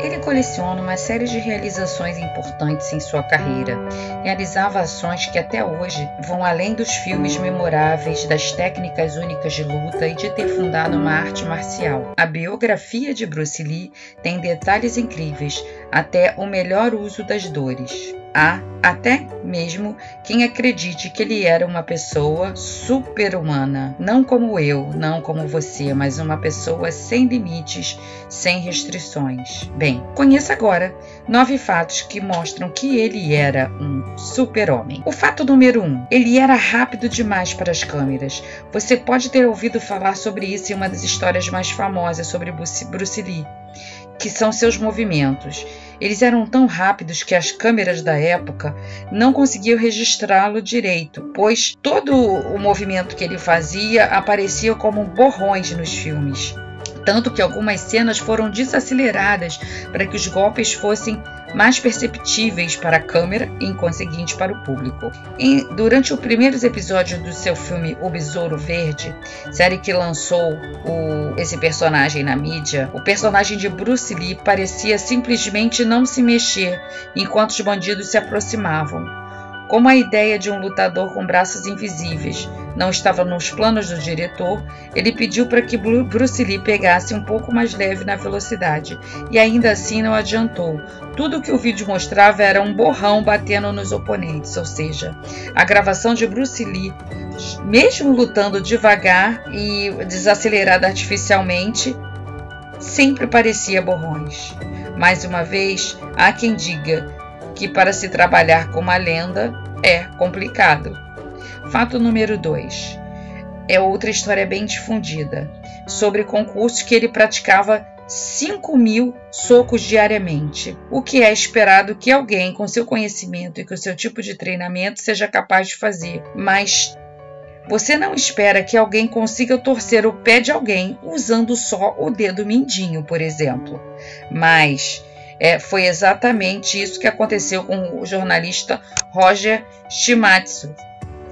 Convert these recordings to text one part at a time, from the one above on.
Ele coleciona uma série de realizações importantes em sua carreira. Realizava ações que até hoje vão além dos filmes memoráveis, das técnicas únicas de luta e de ter fundado uma arte marcial. A biografia de Bruce Lee tem detalhes incríveis, até o melhor uso das dores. Há até mesmo quem acredite que ele era uma pessoa super-humana, não como eu, não como você, mas uma pessoa sem limites, sem restrições. Bem, conheça agora 9 fatos que mostram que ele era um super-homem. O fato número 1, ele era rápido demais para as câmeras. Você pode ter ouvido falar sobre isso em uma das histórias mais famosas sobre Bruce Lee, que são seus movimentos. Eles eram tão rápidos que as câmeras da época não conseguiam registrá-lo direito, pois todo o movimento que ele fazia aparecia como borrões nos filmes. Tanto que algumas cenas foram desaceleradas para que os golpes fossem mais perceptíveis para a câmera e, em conseguinte, para o público. Durante os primeiros episódios do seu filme O Besouro Verde, série que lançou esse personagem na mídia, o personagem de Bruce Lee parecia simplesmente não se mexer enquanto os bandidos se aproximavam. Como a ideia de um lutador com braços invisíveis não estava nos planos do diretor, ele pediu para que Bruce Lee pegasse um pouco mais leve na velocidade, e ainda assim não adiantou. Tudo o que o vídeo mostrava era um borrão batendo nos oponentes, ou seja, a gravação de Bruce Lee, mesmo lutando devagar e desacelerada artificialmente, sempre parecia borrões. Mais uma vez, há quem diga que para se trabalhar com uma lenda é complicado. Fato número 2. É outra história bem difundida, sobre concursos que ele praticava 5.000 socos diariamente, o que é esperado que alguém com seu conhecimento e com seu tipo de treinamento seja capaz de fazer, mas você não espera que alguém consiga torcer o pé de alguém usando só o dedo mindinho, por exemplo. Mas foi exatamente isso que aconteceu com o jornalista Roger Shimatsu.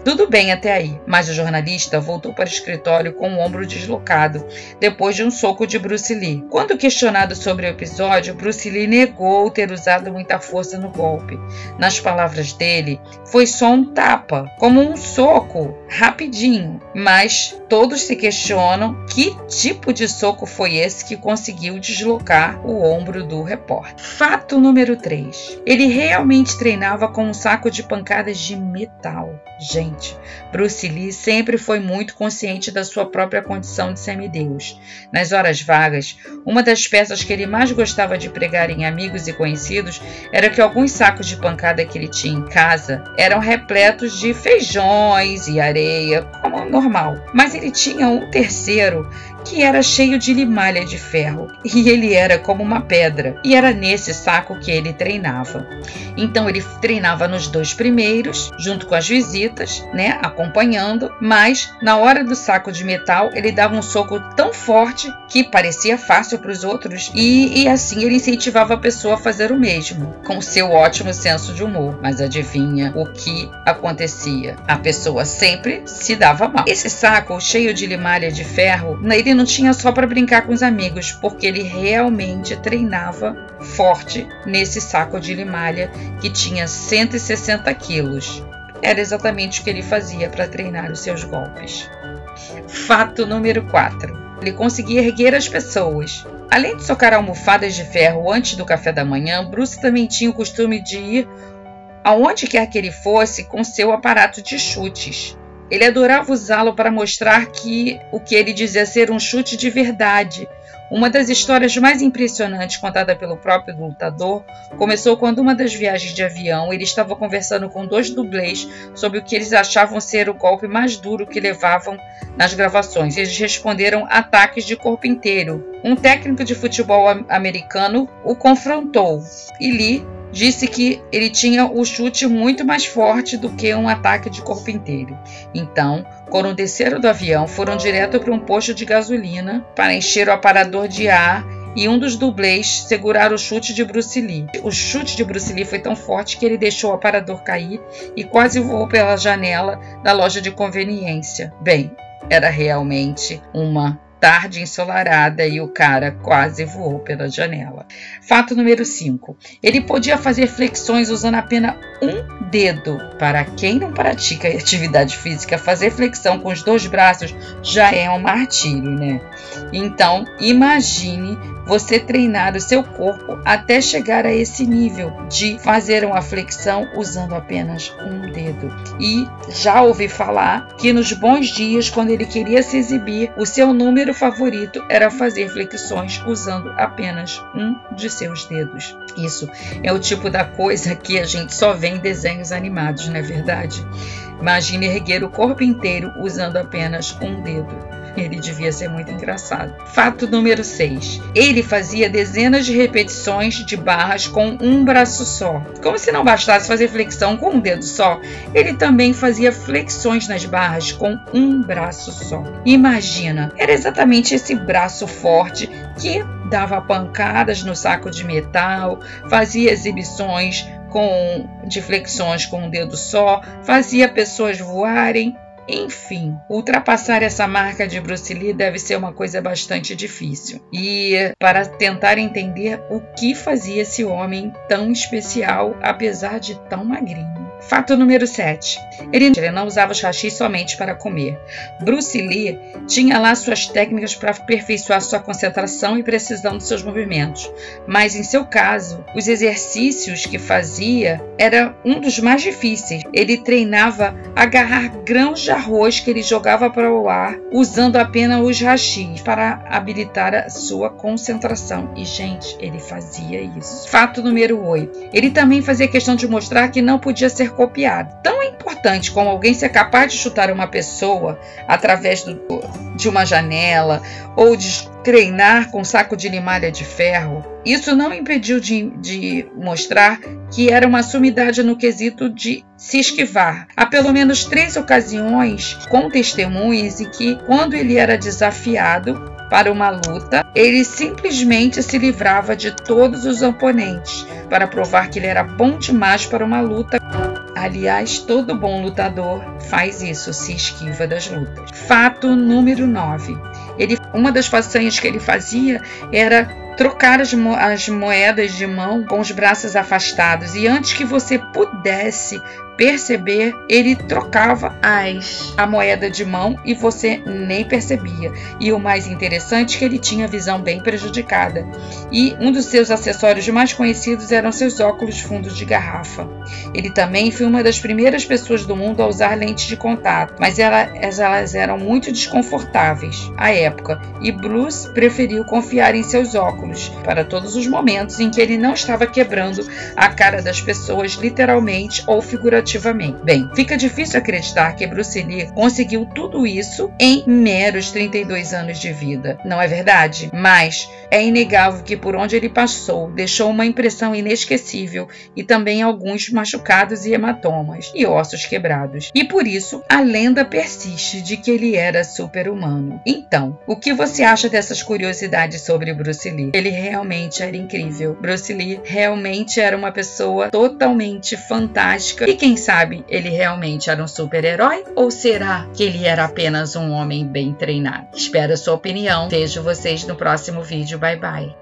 Tudo bem até aí, mas o jornalista voltou para o escritório com o ombro deslocado, depois de um soco de Bruce Lee. Quando questionado sobre o episódio, Bruce Lee negou ter usado muita força no golpe. Nas palavras dele, foi só um tapa, como um soco, rapidinho. Mas todos se questionam que tipo de soco foi esse que conseguiu deslocar o ombro do repórter. Fato número 3. Ele realmente treinava com um saco de pancadas de metal. Gente, Bruce Lee sempre foi muito consciente da sua própria condição de semideus. Nas horas vagas, uma das peças que ele mais gostava de pregar em amigos e conhecidos era que alguns sacos de pancada que ele tinha em casa eram repletos de feijões e areia, como normal. Mas ele tinha um terceiro que era cheio de limalha de ferro, e ele era como uma pedra, e era nesse saco que ele treinava. Então ele treinava nos 2 primeiros, junto com as visitas, acompanhando, mas na hora do saco de metal ele dava um soco tão forte que parecia fácil para os outros, e assim ele incentivava a pessoa a fazer o mesmo, com seu ótimo senso de humor. Mas adivinha o que acontecia? A pessoa sempre se dava mal. Esse saco cheio de limalha de ferro, ele não tinha só para brincar com os amigos, porque ele realmente treinava forte nesse saco de limalha que tinha 160 quilos. Era exatamente o que ele fazia para treinar os seus golpes. Fato número 4. Ele conseguia erguer as pessoas. Além de socar almofadas de ferro antes do café da manhã, Bruce também tinha o costume de ir aonde quer que ele fosse com seu aparato de chutes. Ele adorava usá-lo para mostrar o que ele dizia ser um chute de verdade. Uma das histórias mais impressionantes contada pelo próprio lutador começou quando uma das viagens de avião ele estava conversando com 2 dublês sobre o que eles achavam ser o golpe mais duro que levavam nas gravações. Eles responderam ataques de corpo inteiro. Um técnico de futebol americano o confrontou e Lee disse que ele tinha o chute muito mais forte do que um ataque de corpo inteiro. Então, quando desceram do avião, foram direto para um posto de gasolina para encher o aparador de ar e um dos dublês segurar o chute de Bruce Lee. O chute de Bruce Lee foi tão forte que ele deixou o aparador cair e quase voou pela janela da loja de conveniência. Bem, era realmente uma tarde ensolarada e o cara quase voou pela janela. Fato número 5. Ele podia fazer flexões usando apenas um dedo. Para quem não pratica atividade física, fazer flexão com os 2 braços já é um martírio, né? Então, imagine você treinar o seu corpo até chegar a esse nível de fazer uma flexão usando apenas um dedo. E já ouvi falar que nos bons dias, quando ele queria se exibir, o seu número favorito era fazer flexões usando apenas um de seus dedos. Isso é o tipo da coisa que a gente só vê em desenhos animados, não é verdade? Imagine erguer o corpo inteiro usando apenas um dedo. Ele devia ser muito engraçado. Fato número 6. Ele fazia dezenas de repetições de barras com um braço só. Como se não bastasse fazer flexão com um dedo só, ele também fazia flexões nas barras com um braço só. Imagina, era exatamente esse braço forte que dava pancadas no saco de metal, fazia exibições de flexões com um dedo só, fazia pessoas voarem. Enfim, ultrapassar essa marca de Bruce Lee deve ser uma coisa bastante difícil. E para tentar entender o que fazia esse homem tão especial, apesar de tão magrinho. Fato número 7. Ele não usava o hashi somente para comer. Bruce Lee tinha lá suas técnicas para aperfeiçoar sua concentração e precisão de seus movimentos. Mas em seu caso, os exercícios que fazia era um dos mais difíceis. Ele treinava a agarrar grãos de arroz que ele jogava para o ar, usando apenas os hashis para habilitar a sua concentração. E, gente, ele fazia isso. Fato número 8. Ele também fazia questão de mostrar que não podia ser copiado. Tão importante como alguém ser capaz de chutar uma pessoa através de uma janela ou de treinar com saco de limalha de ferro, isso não impediu de mostrar que era uma sumidade no quesito de se esquivar. Há pelo menos 3 ocasiões com testemunhas em que, quando ele era desafiado para uma luta, ele simplesmente se livrava de todos os oponentes para provar que ele era bom demais para uma luta. Aliás, todo bom lutador faz isso, se esquiva das lutas. Fato número 9. Uma das façanhas que ele fazia era trocar as moedas de mão com os braços afastados. E antes que você pudesse perceber, ele trocava a moeda de mão e você nem percebia. E o mais interessante é que ele tinha a visão bem prejudicada. E um dos seus acessórios mais conhecidos eram seus óculos fundos de garrafa. Ele também foi uma das primeiras pessoas do mundo a usar lentes de contato, mas elas eram muito desconfortáveis à época, e Bruce preferiu confiar em seus óculos para todos os momentos em que ele não estava quebrando a cara das pessoas literalmente ou figurativamente. Bem, fica difícil acreditar que Bruce Lee conseguiu tudo isso em meros 32 anos de vida, não é verdade? Mas é inegável que por onde ele passou deixou uma impressão inesquecível e também alguns machucados e hematomas e ossos quebrados. E por isso a lenda persiste de que ele era super-humano. Então, o que você acha dessas curiosidades sobre Bruce Lee? Ele realmente era incrível. Bruce Lee realmente era uma pessoa totalmente fantástica. E quem sabe ele realmente era um super-herói? Ou será que ele era apenas um homem bem treinado? Espero a sua opinião. Vejo vocês no próximo vídeo. Bye, bye.